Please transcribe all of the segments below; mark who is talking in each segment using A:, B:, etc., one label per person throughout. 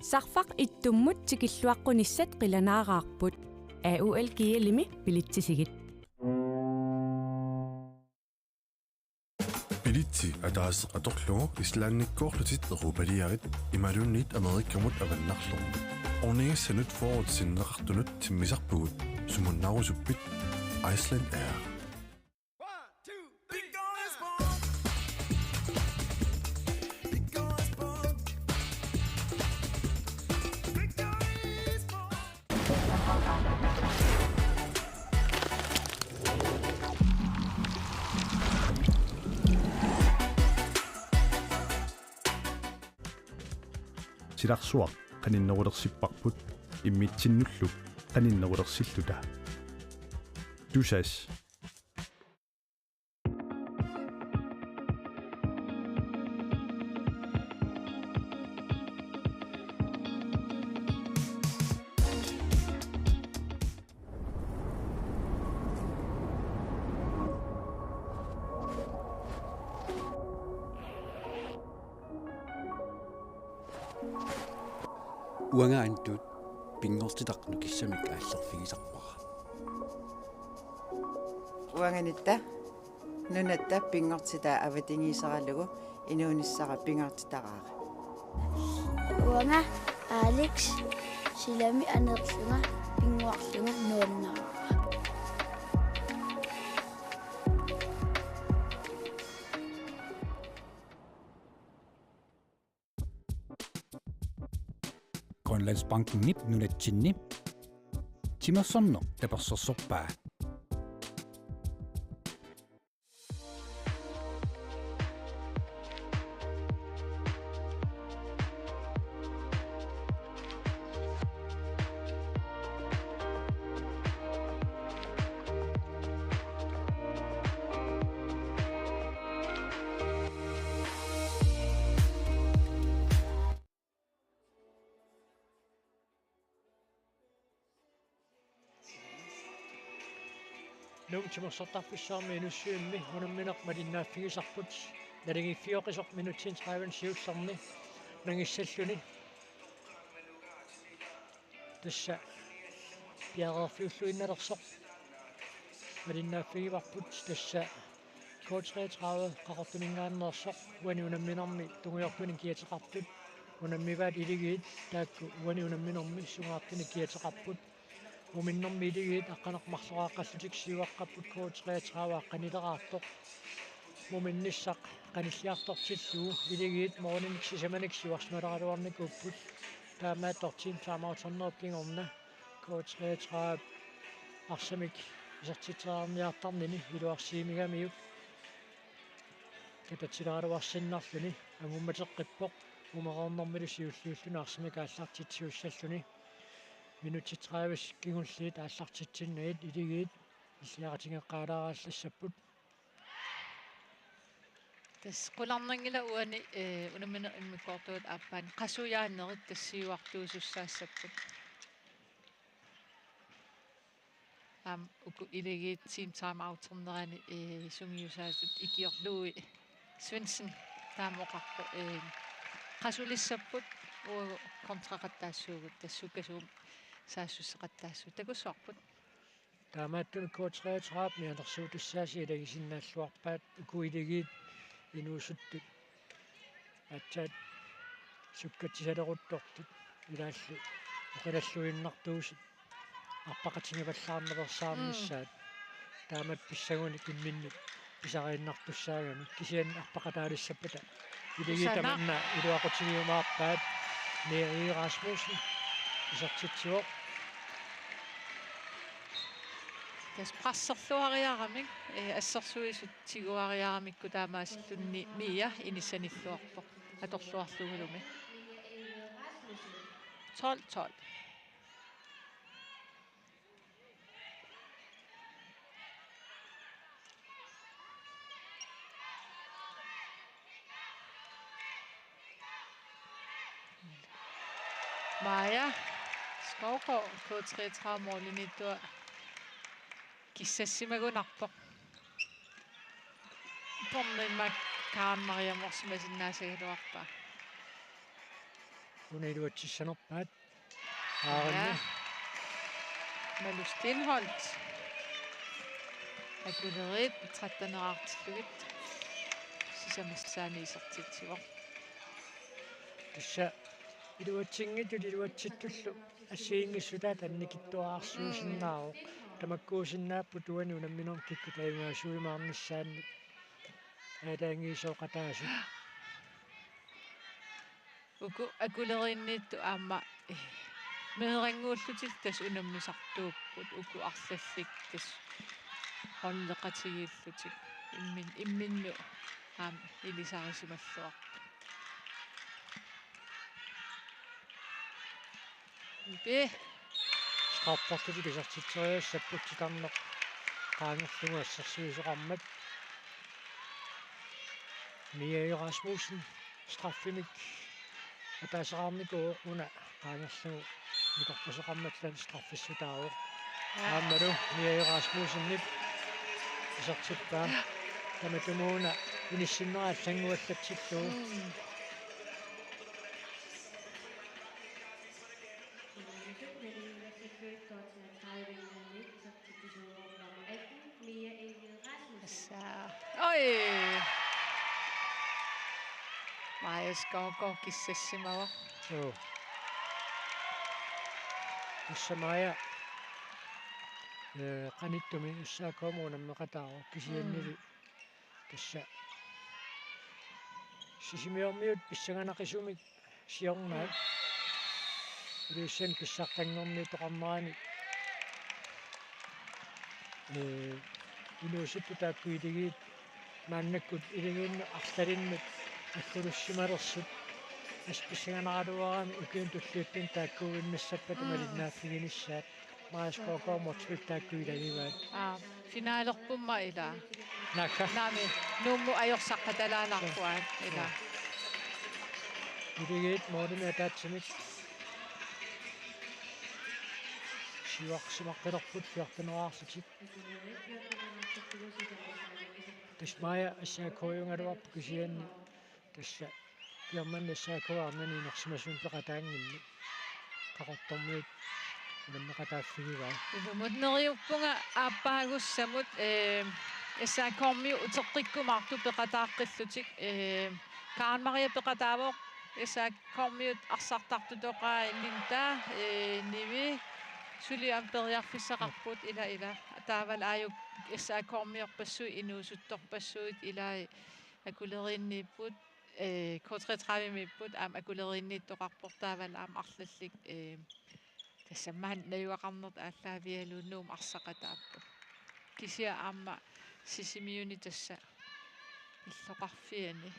A: Sarfaq ittummut tikilluaqqunissat qilanaaqaarput AUL kiilimi pilitsisigit.
B: Pilitsi ataas atorlugu islaannikkoorlutit erupaliarit imalunnit amerikkamut avannarlormu. Orningassanut forwardsinneqartunut timmisarpugut sumunnarusuppit Iceland Air.
C: Silarsuaq qaninnerulersiparput immitsinnulluk qaninnerulersilluta tusas
D: uangaantut pingortitaqnu kissamik aallerfigisarpara
E: uanganitta nunatta pingortita avatingiisaralugu inuunissara pingortitaqaara
F: uanga Alex silami anerlunga pinguarlunga nuannara
G: Grønlandsbanken nip nunatsinni timersorno tapersorsorpaa
H: Numtimersortarpissaarmi inussuimmi unammineq malinnaaffigisarput nalingiffiоqisoq minutin 30 siussarni nangissalluni tassa piareerfiulluinnalersoq malinnaaffigivarput tassa kod 33 qaqortuningaannersoq uani unamminermi tunguyortunin kiateqarput unammivaat iligiit taakku uani unamminermi sungaartuni kiateqarput uminnermi iligiit aqqanaqmarsoraaqallutik siuaqqapput kod 33 aqqanileraartoq muminnissaq qanilliartortilluu iligiit morning sisamanik siuarsmaleraluarnikupput taamaattortin taamauternerupkingorna kod 33 arsamik isartiteraarniartarnini iluarsiimigamiuk katatileraluarsinnarluni angummateqqippoq umereernermilu siulluulluna arsamik aallartitsiussalluni minuti 30 kingulliit aallartitsinniit iligiit иллиаратингеққалаараассаpput
I: тас қуларнангила уани унамина иммиккортуут ааппаани қасуяаннерит тассиуартуусуссаассаппут уку илигиит team time outernerани сунгиусаасут икиорлууи Svensson таамоқарпу қасулиссаппут уу контрақаттаассуугут тассукасуум саассуссеқаттаассуу такуссуарпут
H: таамааттуни код 33 мианерсуутуссааси илагисиннааллуарпаат укуилигиит инуусуттут атсаат суккатсалеруттортут илаалли оқилаллуиннартуусут арпақатингиваллаарнерсаарниссаат таамат писсагуни кимминнут писарииннартуссаагами кисиан арпақатаалиссаппата илигитаманна илуақутигиумаарпаат Neri Rasmussen isartitsуоq
I: тас прассерлуариарамик ассерсуисут тигуариарамикку таамаасиллунни мия иниссаниллуарпоq аторлуарлугулуми 12 Maja Skovgaard på 33 målinittua kissassimagунarpoq pornimmak kaanmariamorsimasinnaasagaluarpa
H: унилуатсиссанерпаат
I: Ja.
H: ааринни
I: Malou Stenholt. Akkuleriit 13-артиллугит сисамассааниисертитсигор.
H: тасса илуатсингиту илуатситтуллу ассиингиссутаа танникиттуаарсуусиннааву тамаккуусиннааппу туани унамминерм кикку таимаасуимаарниссаанни аалаангиисооqataасу
I: Uku akkuleriinniittu aamma meerangуулlutil tas unammisartuupput uku arlallik tas qonleqatigillutik imminnu aam ilisarisimalluaq. Ipe
H: сqarpartuti кисартитсериассаппутсикарнеқ qaangерлугу ассерсуисоқармат Mia Rasmussen straffimik атаасеқарникуу уна qaangерлугу никорпасоқарматлан страффиссутаавоо ааммалу Mia Rasmussen нип исертиппаа таматумууна иниссиннерааллангуаллатсиллуу
I: Oi! Maja Skovgaard kissassimava.
H: Joo. Tässä Maja qanittumi issaakomuunammeqataaro kisiannili tässä sisimiormiut pissanganaqisumik siornaat uliussan kissartanngorni toqarmaraani inuusuttu taakkuiligiit maannakkut iligiinnu artalinnut аккулуссималерсут асписсиганааруарами укиун туллиуттин тааккуиннассаппата малиннааффигиниссаат мааскоокоомортвик тааккуилагиваат
I: финаалерпумма ила
H: накка
I: нами нумму аёрсаққаталаанарпуаат ила
H: илигит моодими атаатсимик сиуарсимаққилерпут фиартанераарсутик тасмая ассаакоюнгалуарпу кисианни тасса германнассаакуаарнани нерсимасун пеқатаангинни қақортормиит унаммеқатааффигиваа
I: илумутнериуппунга ааппаагуссамут эссааккормиу утеққиккумаарту пеқатааққиллутик Karen Maria пеқатаавоо эссааккормиут арсартартутоқаа линта ниви сулиам периарфиссақарпут ила таавал ааюк эссааккормиорпассуи инуусутторпассуит илаа акулеринниппут K33-миппут аам акулеринниттоқарпортаавал аам арлаллик тассамаан наюақарнерт ааллаавиалууннуум арсақатааппу кисиа аама сисимиуни тасса иллоқарфиани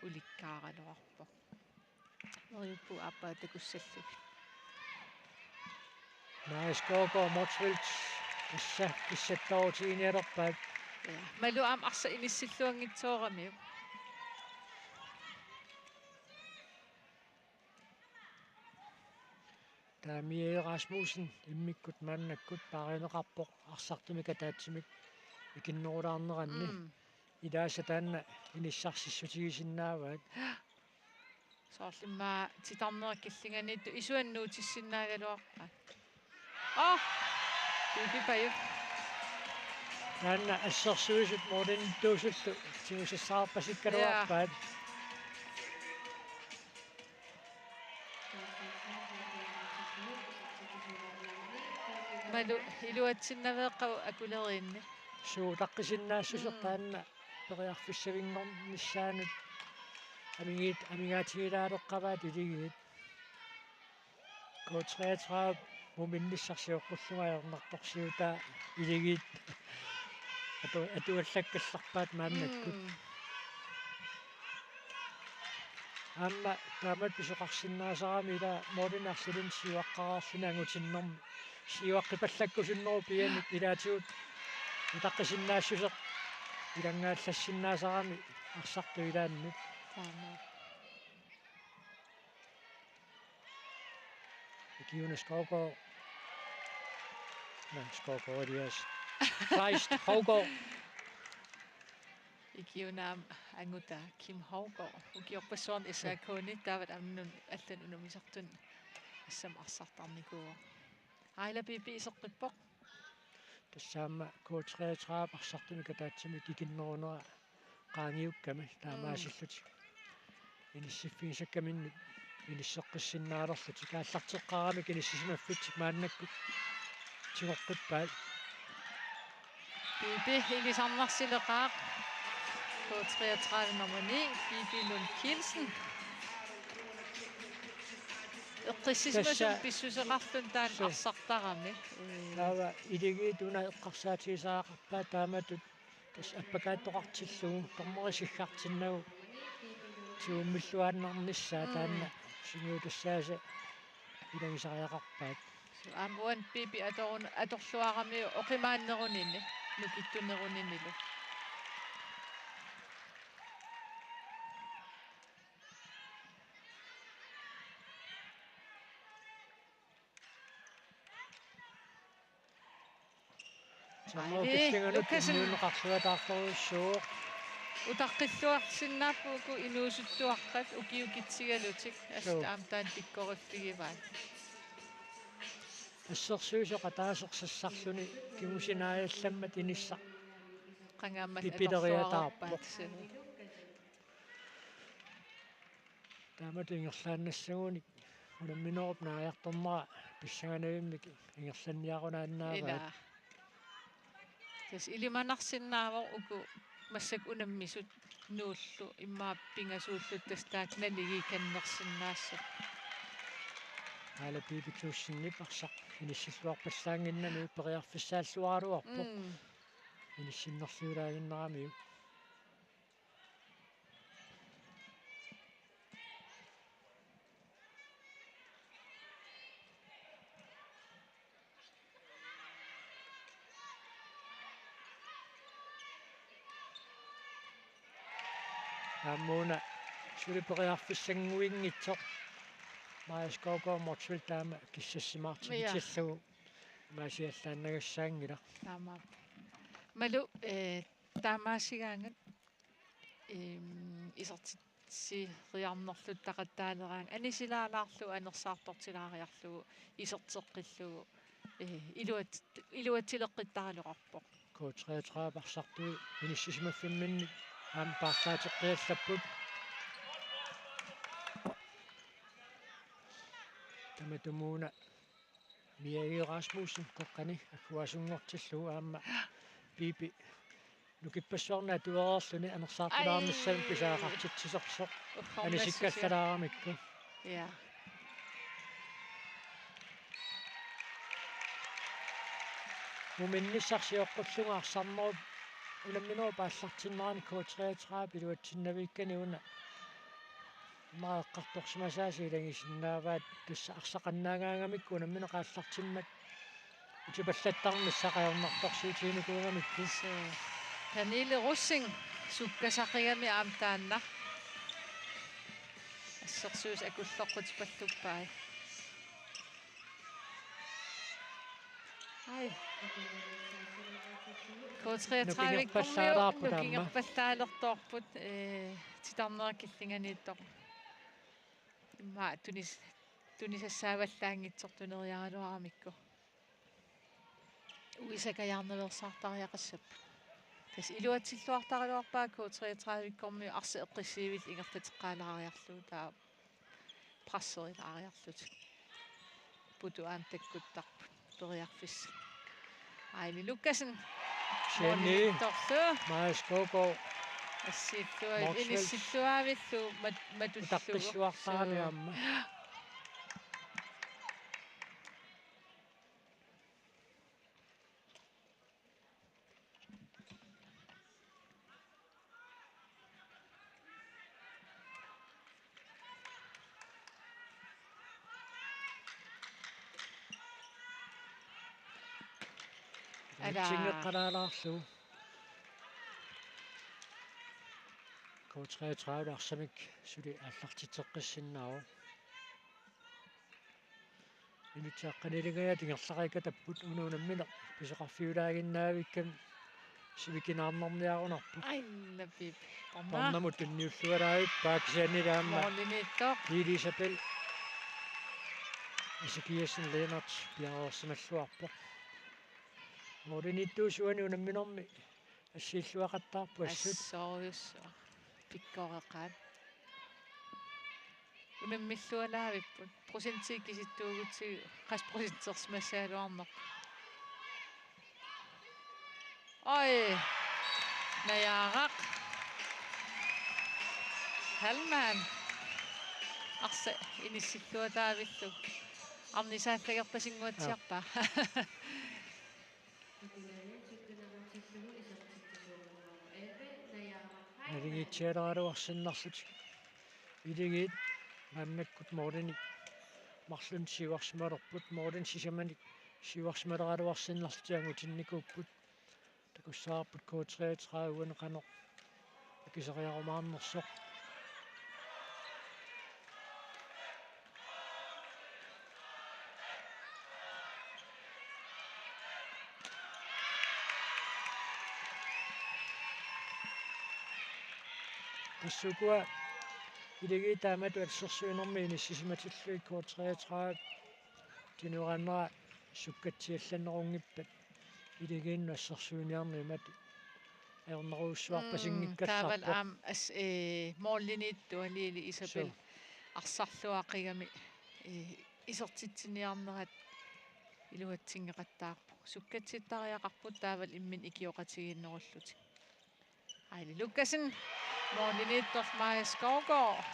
I: уликкааралуарпо ориуппу ааппаа такуссаллуг
H: Maeskoko Motsvils киссаттаутиинерпаат
I: малу аам арса инissилluangitsooramiu
H: Mia Rasmussen иммиккут мааннаккут пааринеқарпоқ арсартумика таатсимик икиннерулаарнеранни илааса таанна иниссарсиссутигисиннааваат
I: соорлиммаа титарнераккиллинганиитту исуаннуутиссиннаагалуарпаа типипаю
H: таанна ассерсуисут моден туусуллу тиусассаарпасиккалуарпаат
I: малу илуатсиннавеэккау акулеринни
H: суутаққисиннаассусертаанна периарфиссавингорнissaanут амигаатигилаалеққаваат илигиит K33 муминниссарсиоққуллугаернарторсиутаа илигиит атуаллаккалларпаат мааннаккут амма таамат писоқарсиннаасарами ила модинарсилин сиуаққараарсинаангутиннэрми сиуаққипаллаккусиннеру пианик илаатигут утаққисиннаассусеқ илангааллассиннаасарами арсарту илааннут Given Skovgaard. Nej, Skovgaard, yes. Kleist, Hovgaard.
I: Ikiunaam anguta Kim Haugaard. Ukiorpassuarn issaakkuuni taavat amnun allan unumisartun assam arsartarnikuuga. Aila pipi isoqqippoq.
H: тассаама коотреатраап арсартуми катаатсами кикиннерунера qaangiukkami таамаасиллути иниссиффигисаккаминни иниссеққиссиннаалерлути кааллартеққарами киниссисимаффитсик мааннаккут тигоққиппаат
I: Pipi ilisarnarsileqaaq. Kootreatraave nummer 9, Bibi Lund Kielsen. Eqqissismasum pissuseqarlun taan arsartarami.
H: таава илигиитуна эққарсаатигисаақарпаа тааматут тас аппакааттоқартиллугу торморисиггартиннагу тиуммиллуааннарниссаа таанна синиутассааса илагисариақарпаат
I: Амуан Bibi аторлуарами оқимааннерунинни нукиттунеруниннилу.
H: самоокиссинганут нуунеқарсуатаарторуссуу
I: Utaqqilluarsinnaappuuku inuusuttuaqqat ukiukitsigalutik аамтаан тиккориффигиваат.
H: ассерсуусоқа таасерсассарлуни кимусинаалламмат инисса
I: Qangaammat
H: пипилериатаарпоқ таамат ингерлааннассагуник уламминеруп нааяртормара писсаганавиммик ингерланниарунааннааваат
I: Тэс илиманарсиннаавор уку массак унаммисут нууллу иммааппингасууллут тастаак налигиканнерсиннаассат.
H: аала пипитуussиннип арсақ иниссиллуарпаллаангиннами периарфиссааллуаралуарпоқ иниссиннерлуулагиннарамиу аммуна сулипериарфиссангуингитсоқ мааскоко морчвил таама киссассимаартигитиллугу маасиаллааннагассаангила
I: Таамаа. Малу таамаасигаангат исертси риарнерлут тақаттаалераан анисилаалаарлу анерсаартортилаариарлугу исертеққиллугу илуатилеққиттаралуқарпоқ
H: коотреатраапарсартуи иниссисимаффимминни аам паарлаатеққиаллаппут таматумууна Mia Rasmussen kokkani akkuasuнгортиллу аама пипи нукиппассуарна туерерлүни анерсаартулаармиссам писаақартитсисорсоқ анисиккаллалаарамикку
I: Ja.
H: муминниссарсиоққуллуга арсарнеруп уламминеру пааллартиннерани коотреатраа пилуатсиннавиккани уна мааққарторсимасааси илагисиннааваат тусса арсақаннаагаагамикку уламмине қааллартиммат утипаллаттарнссақаернарторсуутиникуугамикку
I: Pernille Russing sukkasaqigami aamtaanna. Assersuus akullerqutipalluppai. Ai. Kootreatraavik nukingerpallaalertorput titarnerakillinganiittoq. Imma tunisassaavallaangitsortuneriaraluaramikku. Uisakajarnelersaartariaqassap. Tas iluatsilluartariluarpaa kootreatraavikkormi arsa eqqisiivil ingertateqqaalariarluu taa prasserilaariarlut. Putu aantakkuttarput periarfissa. Aili Lukasen
H: Jenny
I: torlu
H: maaskoko
I: assillua inissilluaavillu matullu
H: taqqissuartaaniamma сингеққалаалаарлу коотреатраа арсамик сули аллартитеққиссиннааву инутсааққанилингая тингерларайка таппут унуунаммина писеқарфиулаагиннаавиккам сивикинаарнэрниарунарпу
I: Айлапип.
H: парнамут тунниуллуалаавит паакисианилаама
I: Морнинитто.
H: Лилисабел исикиасен Ленард пиарерсималлуарпо морниттуусуани унамминорми ассииллуақаттаарпу ассут
I: Ассориуссуа. Пиккореқаат. Унаммиллуалаавиппут. Процентиккиситтуугутсигу қас проценттерсмассаалуарнер. Ой. Наярaq. Halman. Arsa inissилluataavillу. Арнисааллагерпасингуатсиарпа.
H: налигитсиалераалуарсиннарлут илигит маннаккут морни марлун сиварсималерпут морин сисаманик сиварсималераалуарсиннарлутиангу тинникууппут такуссаарпут K33 қано акисариарумаарнерсоқ тассукуа илигитаамату алсерсуинэрми иниссисиматиллуи K33 тинураннера суккатсиалланерунгиппат илигиинну ассерсуиниарнимат аернеруussуарпасингиккалларпо
I: таавал аам ас мооллинитту алиили Исабел арсарлуақигами исертитсиниарнерат илуатсингеқаттаарпу суккатситтариақарпут таавал иммин икиоқатигииннеруллути айли луккасен мооллинитторф Maja Skovgaard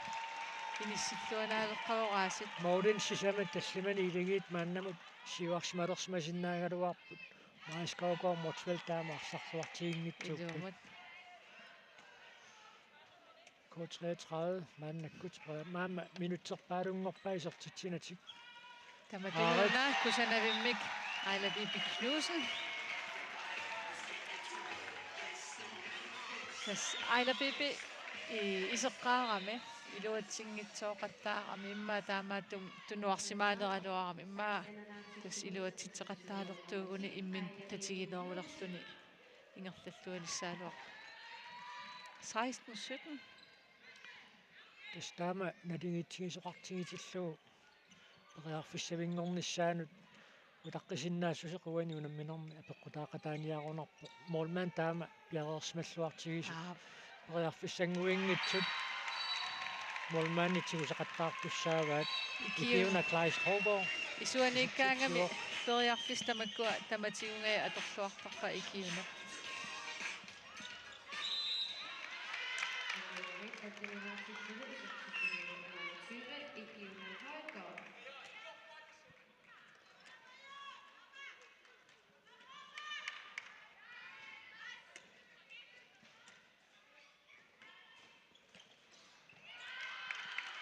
I: иниссиллуанаавеққавораасит
H: Морин сисамат тассимани илигит мааннамут сиварсималерсмасиннаагалуарпут Maja Skovgaard мотвел таама арсарлуартигингитсууппут K33 мааннаккут маама минутсерпаалунгорпаа исертитсинатик
I: таматигуна кусанавиммик Ejler Bibi Knudsen. Ejler Bibi исеққаарами илуатсингитсооқаттаарами имма таамаатум тунуарсимаанераluarами имма тас илуатситсеқаттаалертуугуни иммин татигинерулерлуни ингерллуалиссаалуар 16-17
H: тас таама налингитсигисоқартигитиллуу периарфиссавингорнissaanут улаққисиннаассусеқуани унамминерми апеққутаақатааниарунарпо молман таама пиареерсималлуартигису периарфиссангуингитсут молмаанитсигусеқаттаартуссааваат икиуна клайстрого
I: исуаниккаангами периарфис тамаккуа таматигунгаа аторлуартарпа икиуна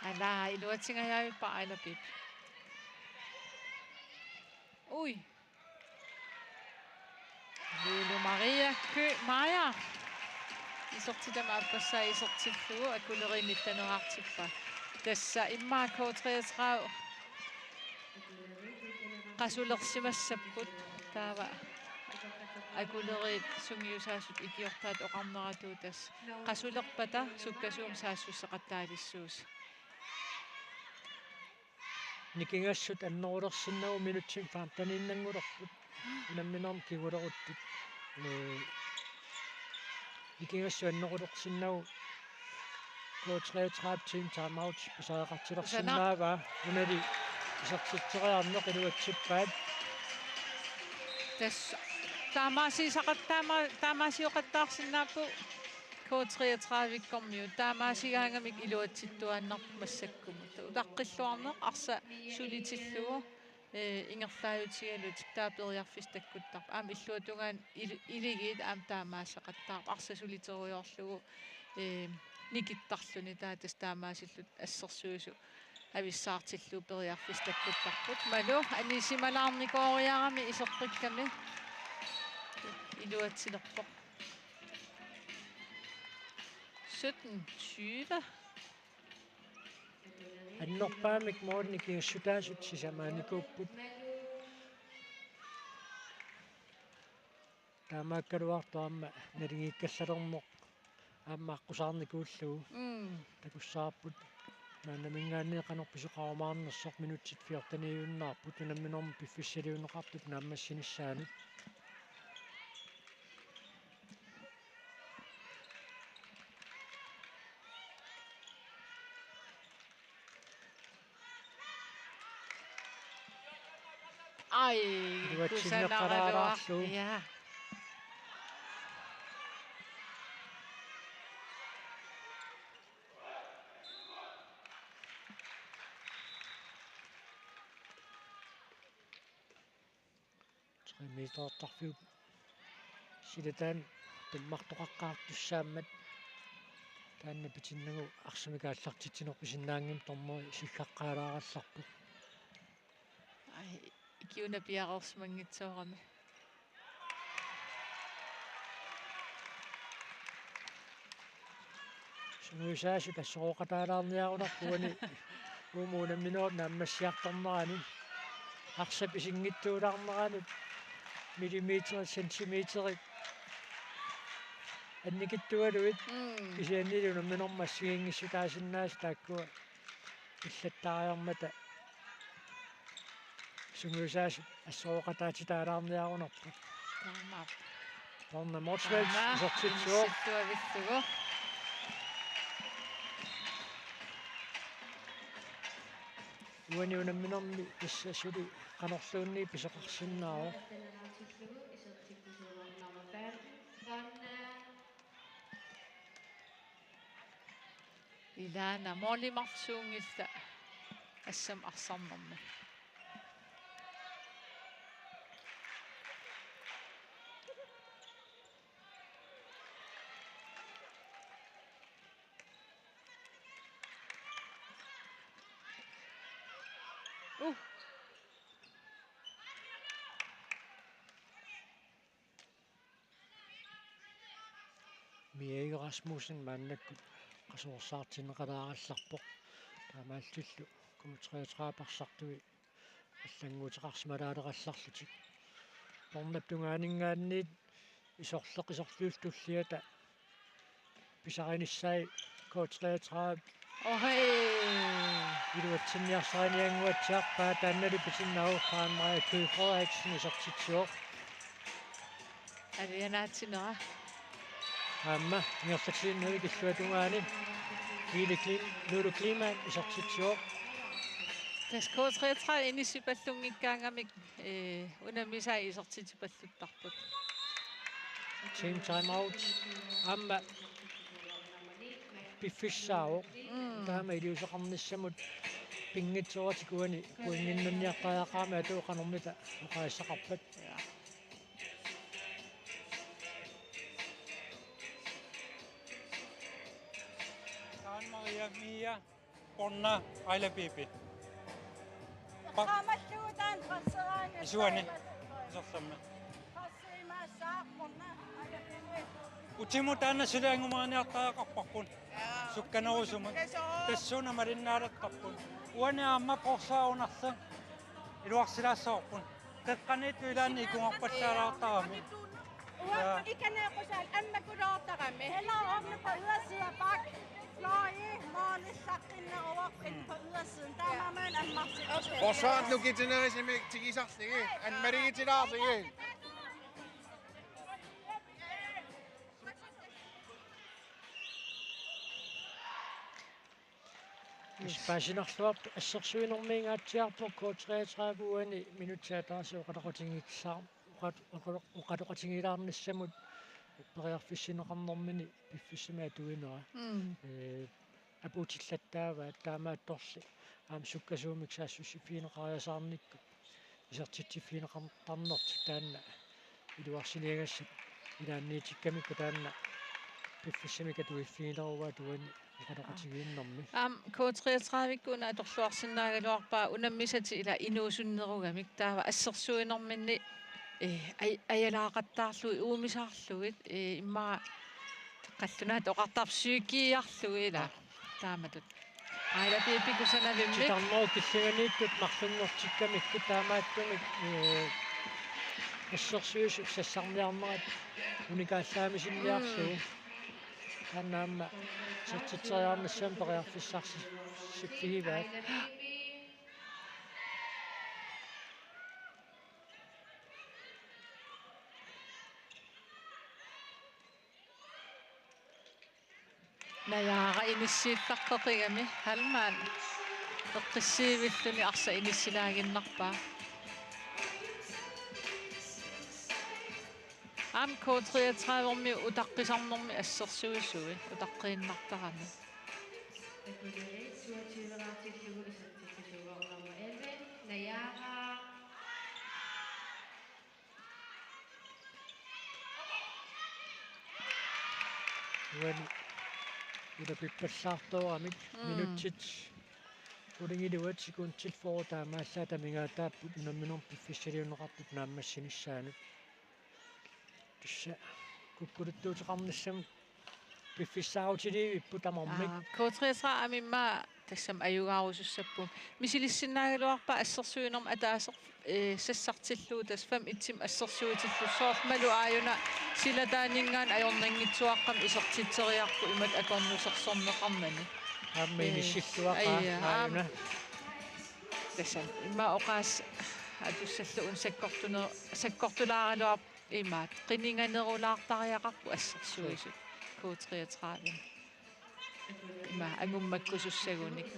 I: Ала илуатсингаяавиппа Ejler Bibi. Ui. Lulu Maria Kø Maja. Isortidam appassa isortillugu akulerinnittanerartippa. Tassa imma K33 qasulersimassapput taava акулерит сунгиусаасут икиортаат оқарнератуу тас qasulerpata sukkasuum saassусеқаттаалиссуус
H: никингассут аннерулерсиннагу минутсин фаам таниннангулерпут унамминерм кигулеруттут никингассу аннерулерсиннагу K33 team timeout пасаақартилерсинаава унали исертитсериарнеқ илуатсиппаат
I: тас таамаасиоқаттаарсинааппу K33 виккормиу таамаасигаангамик илуатситтуааннарпу массаккумут улаққиллуарнеқ арса сулитиллугу ингерлааютигалут таапериарфис таккуттарпа аама иллуатунгаан илигиит аама таамаасеқаттаарпа арса сулитеруйорлугу никиттарлуни таатас таамаасиллут ассерсуусу ависсаартиллуу периарфис таккуттарпут малу анисималаарникоориарами исерпикками илуатсилерпоқ 17-20
H: аннерпаамик моорникигассутаасут сисамааникууппут таамааккалуартуамма налигиккаллалермоқ аамааққусаарникууллугу такуссаарпут наанамингаанниэқанер писоқарумаарнерсоқ минутсит фиортаниуиннаарпут унамминорм пиффиссалиунеқартут нааммассиниссаанут
I: Ай,
H: кусанаралуарлу.
I: Ja.
H: Metertarfiut silatan таммартоқаққаартуссааммат таанна питиннагу арсамикааллартитсинерписиннаангим тормо сиккаққаалааралларпу
I: Ай, ikkiuna piaqorsmangitsoorami.
H: сумуисааси тассорооқатаалаарниарунарпуани уумуунамминоо нааммассиарторнерани арсаписингиттуулаарнеранут миллиметр сантиметрик анникиттуалуит кисианнилунамминормассигингиссутаасиннаас тааккуа иллаттаариармата сумуисааси ассорооқатаатитаалаарниарунарпу
I: Taamaap.
H: торна морсвелс сортитсуо
I: Tuavitsugu.
H: уаниунамминорми иссасули канорлуунни писоқарсиннааро
I: Ilaana moolimarsuungilla assam arsarnermi.
H: Миэйг Расмуссен маннаккут qasuorsaartinneqalaarallarpoq таамааллуллу куутриатраапарсартуи аллангуутеқарсималаалералларлутик торнаптунгаанингааниит исорлуултуллиата писариниссаи куутриатраап
I: Ohei.
H: илуатсинниарсариангуатсиарпаа тааннали писиннау хаанмаа Køge Frederiksen исортитсуоқ
I: Alianaatsinera.
H: аама нgiorlatiinnuи киллуатунгаани нуду климаан исортитсуоқ
I: Tasko33 inissipallungikkaangamik unamisa isortitipalluttarput.
H: team time out аама пиффиссаавоқ таама илиусеқарнissamут пингитсуатикуани куингиннанниартаяақаама атуоқанормита оқаассақарпат
G: Maria Mia Onna Aila Pipi.
J: Qamalluutaan qasseraani
G: Isuani sortamma.
J: qassiimaasaa qonna ayaqini
G: Utimutaana silaangumaaniartaaqarparpun. Sukkanerusuma. Tassuna marinnaaratarpun. Uani aamma qorsaunarsa. Iluarsilaassarpun. Teqqaniittu ilaanni ikungarpallaalaartarami.
J: uamma ikaneequsaan ammakuloortaqami helaormi på ydersiderbak fløje maalisaqinneruaq ind på ydersiden der er man en masse
K: Forsvaret nu giver til noget, som ikke til Gisarstige. En med det til der, sige.
H: Спасинарлуарп ассерсуинэрмиингаатсиарпо K33-уани минутсаатаасуоқалоқутингитсаар оқалоқутингилаарниссамут периарфиссинеқарнэрмини пиффиссамаа туинера апутиллаттаава таамаатторли аам суккасуумик саассуссиффиинеқариасаарникку исертитсиффиинеқартарнерти таанна илуарсилиагассат илаанниитиккамикку таанна пиффиссамика туиффиинерува туани оқалоқутигииннэрми
I: K33-иккуна аторлуарсиннаагалуарпаа унаммисати ила инуусуннеругамик таава ассерсуинэрминни аялаақаттаарлуи уумисаарлугит иммаа қаллунаат оқартарсуикиарлуги ила тааматут аила пипикусанавимми
H: тарноо киллиганииттут марлунгортиккамикку таамааттумик ассерсуис сассарниарнерат уникааллаамисинниарсуу канаама сатситериарнассам периарфиссарси сиппигиваат
I: Najaara inissiittaqqiqigami halmaan eqqissiivilluni arsa inissilaaginnarpaa am K33-ormi utaqqisarnermi assersuissuи utaqqииннартарами
H: When uda pippallaartooramik minutsit ulingiliuat sikuuntil forutaamaallaa tamingaataapput unamminor piffissaliuneqarput naammassinissaanut tussa kukkuluttuuteqarnassam piffissaarutilivippu tamarmik
I: K33-amimma tassam ajugaarusussappuum misilissinnaagaluarpa assersuinerma ataaser sassartilluu tas 5 assersuitillu soormalu aayuna silataaningaan ajornangitsuaqqam isertiteriarpu imat akornusersorneqarmani
H: aammiinissilluaqaa aayuna
I: tassam imma oqaas atussalluun sakkortulaaraluar imaat qininganerulaartariaqarpu assersuisut K33 ima angummakkusussagunik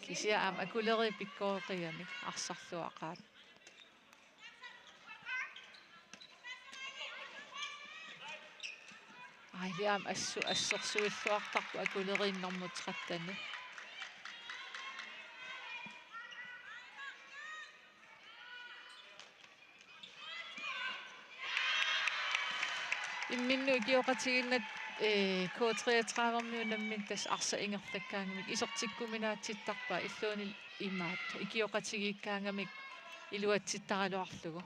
I: kisia am akuleri pikkooriqiamik arsarluaqaat ailiam assersuilluartarpu akuleriinnermutqattani imminnu ikioqatiginnat K33-ormi unammin tas arsa ingertakkaangamik isertikkuminaatittarpaa illuuni imaat ikioqatigiikkaangamik iluatsittaraluarlugu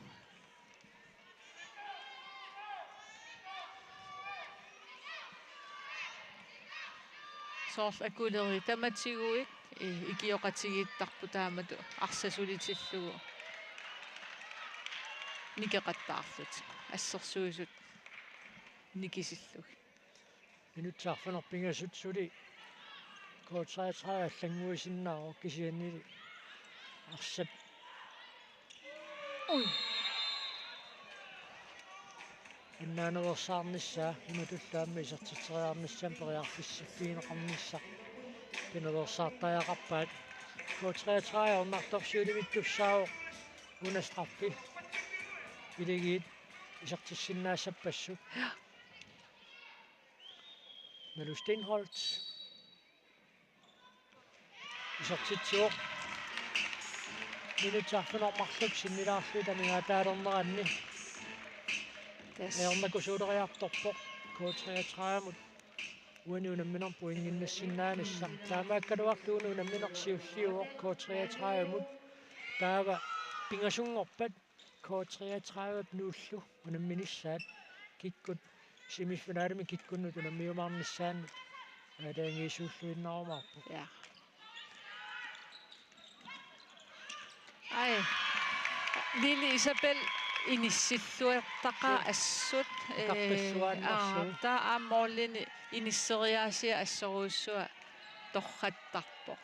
I: soorl akuleri tamatiguik ikioqatigiittarpu taamatu arsasulitillugu nikeqattaarlut assersuisut nikisilluk
H: minutsaarfanerpingasut suli K33 аллангуисиннааро кисианнили арсап
I: ой
H: иннаанерсаарнissaa иматуллаамми исертитериарнассам периарфиссиффигинеқарнisса пинерсаартаяқарпаат K33 орнарторсиуливиттуссаавоқ унастраппи илигиит исертиссиннаассаппассут Melu Stenholtz isartitsiuq minutsaarfunermarluk sinnilaarlui tamingaataalorneranni eornakusuuleriartorpoq K33-mut uani unamminerpu inginnassinnaanissaa taamaakkaluartuunu unamminersiulliuoq K33-mut taava pingasungorpat K33-at nuullu unamminissaat kikkut semifinaalimi kikkunnut unammiumaarnissaannut aalaangiisuulluinnarumaarpu
I: ja ai Lili Isabel inissilluertaqa assut ta aammoorlini inisseriaasia assoruussua torrattarpoq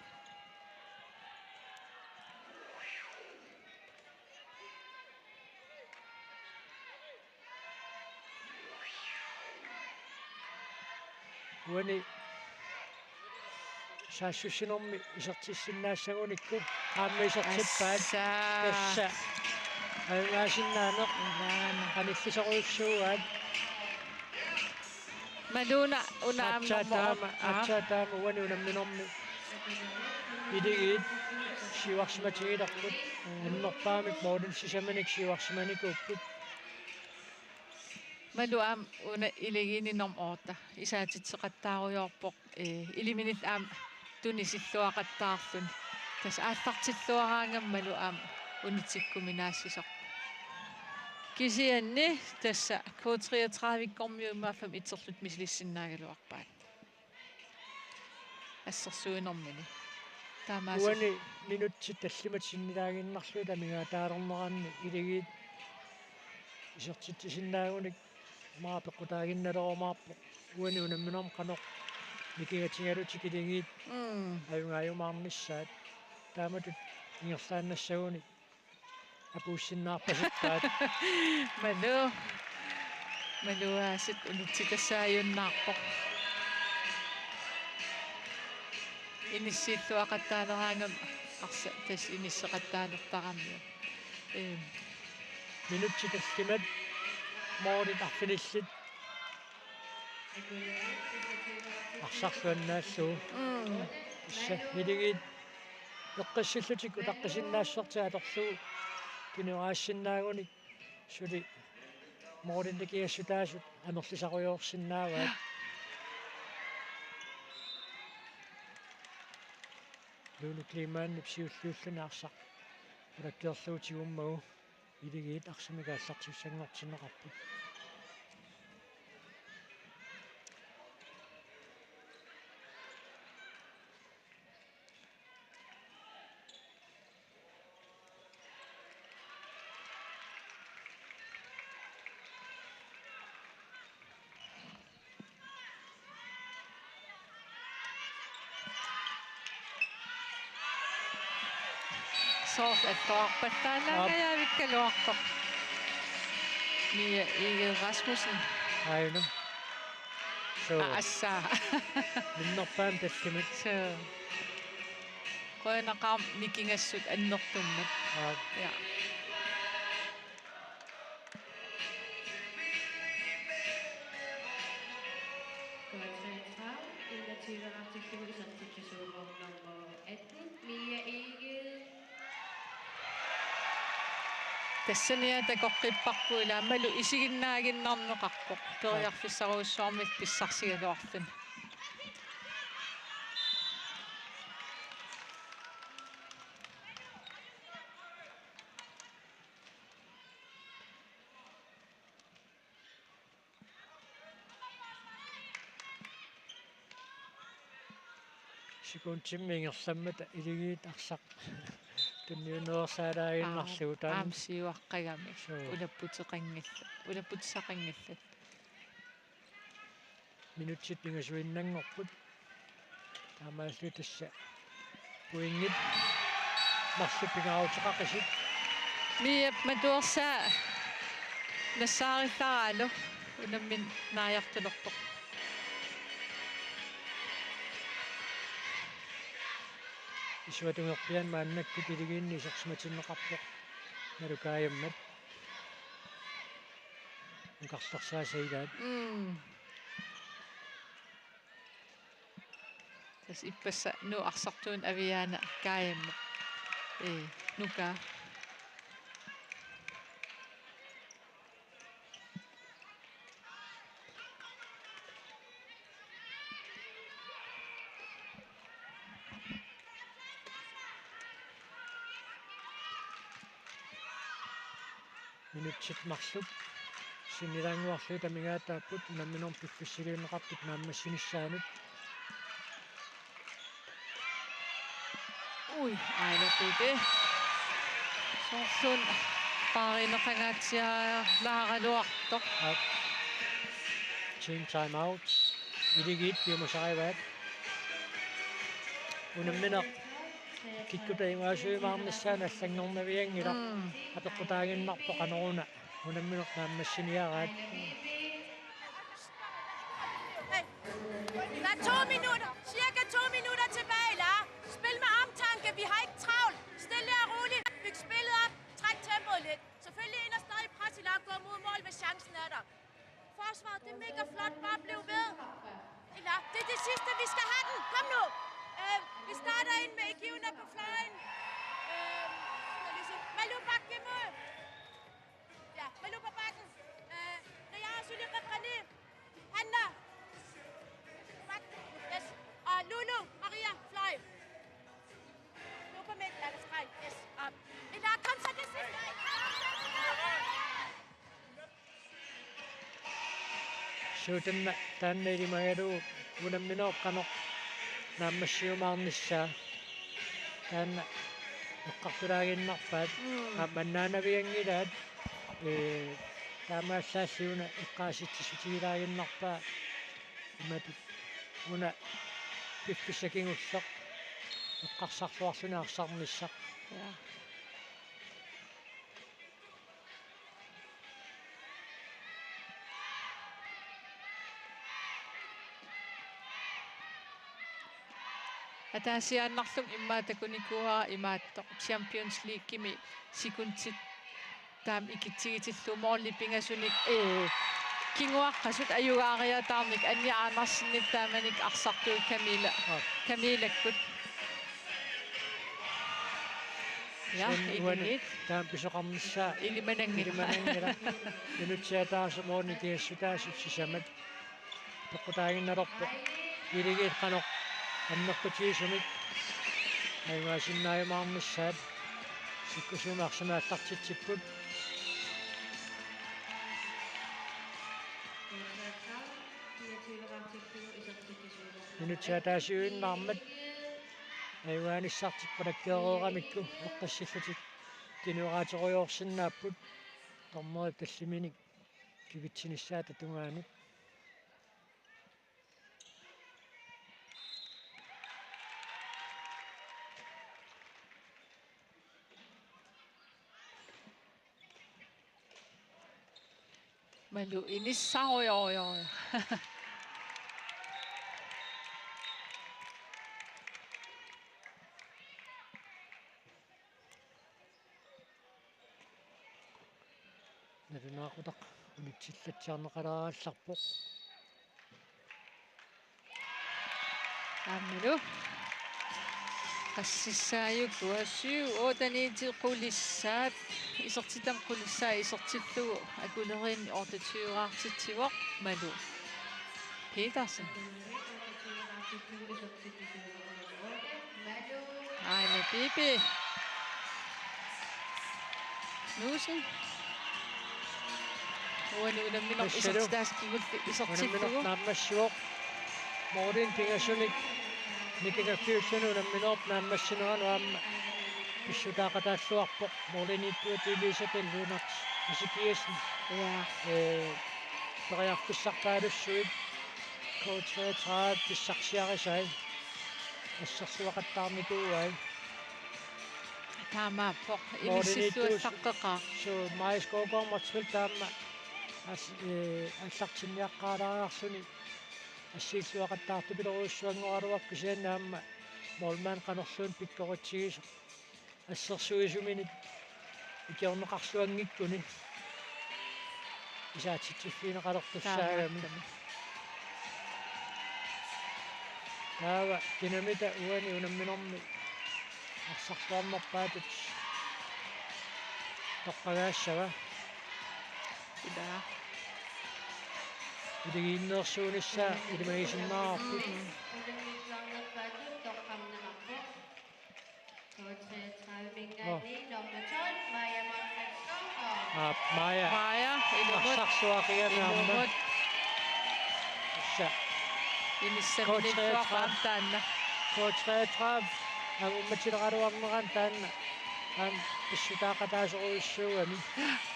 H: uani saassussinermi isertissinnaassagunikku qaamma isertippaat tassa aangaasinnaanoq qanillisoruussuugaat
I: maluna unaamnermo
H: atsaataama uani unamminermi idigiit siuarsimatigilerput annerpaamik moodin sisamanik siuarsimanikuupput
I: maluam una iligininorm oorta isaatitseqattaaruyorpoq iliminil aam tunisilluaqattaarlun tas aallartilluaraangam maluam unitikkuminaassisoq kisianni tassa K33-vikkormiumaafam itserlut mislissinnaagaluarpaat assersuinermini taamaas
H: uani минутси таллимат синнилаагиннарлу тамигаатаарернеранни илигиит исертитсиннаагуник маа пеккутаагинналеромаарпо уани унамминерм канеқ микигатингалутик илигиит аюнгаюмаарниссаат тааматут ингерлааннассагуни апууссиннаарпасуттаат
I: малуаасит унутситассааюннаарпо иниссииллуақаттаалераангам арса тас иниссеқаттаалертарамми
H: минутси таллимат моорит арфиниллит арсарлуаннаассуу исса илигиит эққиссиллутик утаққисиннаассортиалерсуу кинуаассиннаагуник сули мооринникиассутаасут анерлисаруйоорсиннааваат луну климаанни псиуллууллуна арсақ улаккерлуутигуммагу илигиит арсимикааллартиуссангортинеқарпут
I: соорт аттоарпаттаалаагаяавиккалуарто мия Egil Rasmussen
H: айнам
I: ассаа
H: миннерпаан таллимат
I: коенақарм микингассут аннертуммат я тассания такоққиппарпу илаамалу исигиннаагиннарнеқарпоқ периарфиссаруussуармит писсарсигалуарлун
H: сикунтиммингерламмата илигиит арсақ тунниунеерсаалаагиннарлугу таам
I: аамсиуаққагами улаппутсақангилла
H: минутсит пингасуиннангорпут таамааллу тасса пуингит марлуппингааутеқақисит
I: миап матуерсаа нассаариллараалу унаммин наajартулерпоқ
H: исуатунгерпиан мааннакку пилигиинни исерсиматиннеқарпоқ налукаайаммат укарлерсаасаилаат
I: тас иппасса ну арсартуун авиаана кааймма нука
H: минутсит марлуп синилаангуарлу тамигаатааппут намминерм пиффиссилиунеқарпут нааммассиниссаанут
I: уй айлапиде сорсун паринеқангаатсиаа лааралуарто
H: team time out илигиит пиумасариваат унамминеқ киккутаимаасуимаарнассаана аллангорнавиангила апеққутаагиннарпо қанеруна унамминеқ нааммассиниараат
J: Der er 2 minutter. Cirka 2 minutter tilbage, Lar. Spil med armtanke. Vi har ikke travlt. Stille og roligt. Byg spillet op. Træk tempoet lidt. Selvfølgelig ind og stadig pres i Lar. Gå mod mål, hvis chancen er der. Forsvaret, det er mega flot. Bare bliv ved. Lar, det er det sidste. Vi skal have den. Kom nu. Vi starter ind med Egivna på fløjen. Malu bakke mod. Ja, Malu på bakken. Ria og Sulie Reprani. Hanna. Yes. Og Lulu, Maria, fløj. Nu på midten er det streg. Yes. Op. Ila, kom så det sidste.
H: suutanna taanneelimagalu unammineoqqanoq naammassiumaarnissaa taanna эққартулаагиннарпаат ааманнаанавиангилаат таамаассаассиуна эққааситсисутигилаагиннарпаа иматут уна пиффисакингуллеқ эққарсарсуарсуна арсарнissaq
I: Ja. Атаасиааннарлуг иммаатакуникуара имааттоқ Champions League кими секунтит таам икитсигитиллумоорли пингасуник кингуаққасут аюгаариатаарник анниаанарсиннит тааманик арсартуи камилаккут я илинит
H: таам писоқарнissaa
I: илиманангила
H: минутсиатаасумоорни тиассутаасут сисамат тоққутаагинналерпо илигиит қаноқ аннерпутиисумик аймаасиннааймаарнissaат сиккусумаарсимааллартитсиппут минутсиатаасиуиннаармат айвааниссартиппалаккеереерамикку эққассиллутик кинуараатеруйоорсиннааппут тормои таллиминик кивитсинissaата тунгаанут
I: малу иниссаруйоруйоруйо
H: наринаагутақ унитсиллатсиарнеқалаараалларпо
I: аммалу qassissaayuk tuassiu ootaniitiqullissaat isертитам qullissaa isертиллугу акулеринни ортатиураартитсивоқ малу Petersen Ejne Bibi Knudsen уануунамминер исертааскигулли исертиллугу
H: наммассуоқ морин пигасуник никигаффиуссанунамминерп нааммассинеран аама писсутаақатааллуарпоқ моринитtuатилисаталлунарс исипиасни
I: ja
H: периарписсартаалуссуит коутсетраа писсарсиарисай ассерсуақаттаарникууай
I: таамааппоқ имиссиллуаллаққеқаа
H: so майскоогоорматсгил таама аллартинниаққаалаариарсуни ассииллуақаттаарту пилеруйуссуангоралуап кисианнаама молмаан канерлуун пиккорутсигисо ассерсуисуминит икиорнеқарсуангиккуни исаатитсиффинеқалертуссаагами таава динамита уани унамминерми арсарсуарнерпаатут тоққагаассава
I: да
H: идигиннерсуунissaa илимагисиммаарпут Maja arsarssuaqianaamma issa
I: имиссанниффуақартаанна
H: коотреатрав агумматилеқалуарнеран таанна аан писсутаақатаасеруиссуугами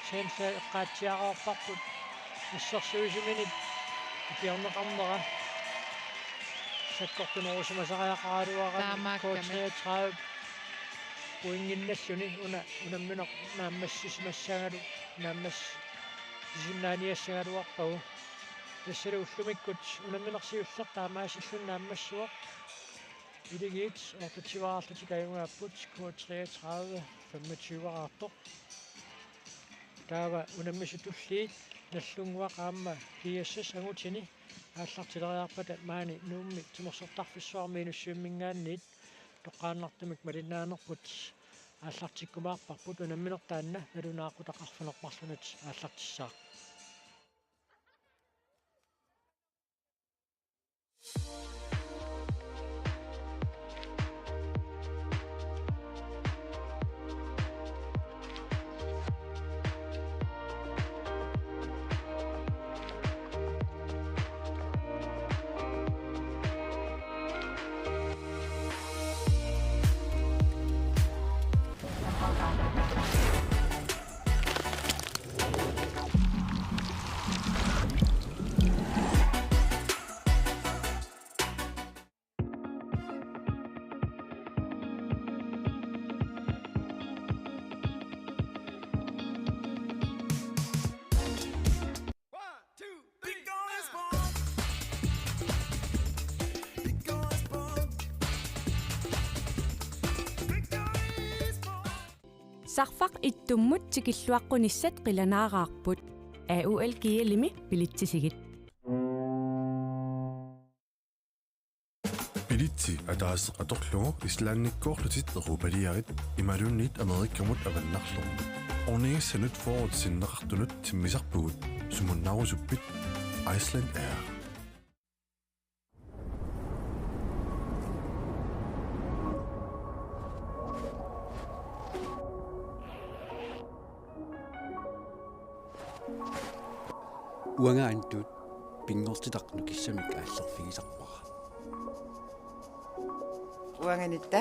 H: сенса эққаатсиақарпарпут ассерсуисиминит икиорнеқарнера саккортунерусумасариақаралуарами коотреатрав уингиннассуни унамминеқ нааммассисимассагалу нааммас сисиннааниассагалуарпагу тассалу уллумиккут унамминерсиуллер таамаасиллун нааммассуоқ илигиит ортативаарлути каюнгааппут K33 25-аартоқ таава унаммисутуллиит наллунгуақ аама киассас агутини ааллартилериарпата маани нуумми тимерсертарфиссуарми нуссууммингаанниит тоққааннартумик малиннаанерпут ааллартиккумаарпарпут унамминертаанна налунаақутақарфанерпарлунат ааллартиссаа
A: Sarfaq ittummut tikilluaqqunissat qilanaaqaarput. AOL kialimi pilitsisigit.
B: Pilitsi ataasseqatorlugu islaannikkoorlutit erupaliarit imalunnit amerikkamut avannarlormu. Ornigissanut forwardsinneqartunut timmisarpugut sumunnarusuppit Iceland Air.
D: Uangaantut pingortitaqnukissamik aallerfigisarparat.
E: Uanganitta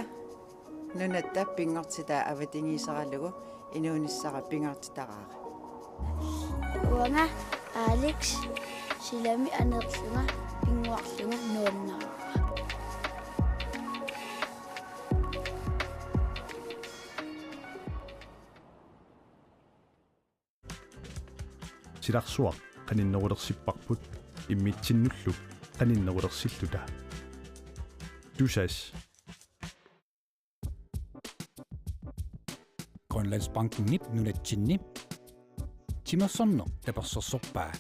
E: nunatta pingortita avatingiisaralugu inuunissara pingortitaqaaqa.
F: Uanga Alex silami anerlunga pinguarlunga nuannaqa.
C: Silarsuaq qaninnerulersipparput immitsinnullu qaninnerulersilluta. Tusas
L: Grønlandsbanken nip nunatsinni. Timersorno tapersorsorpaa.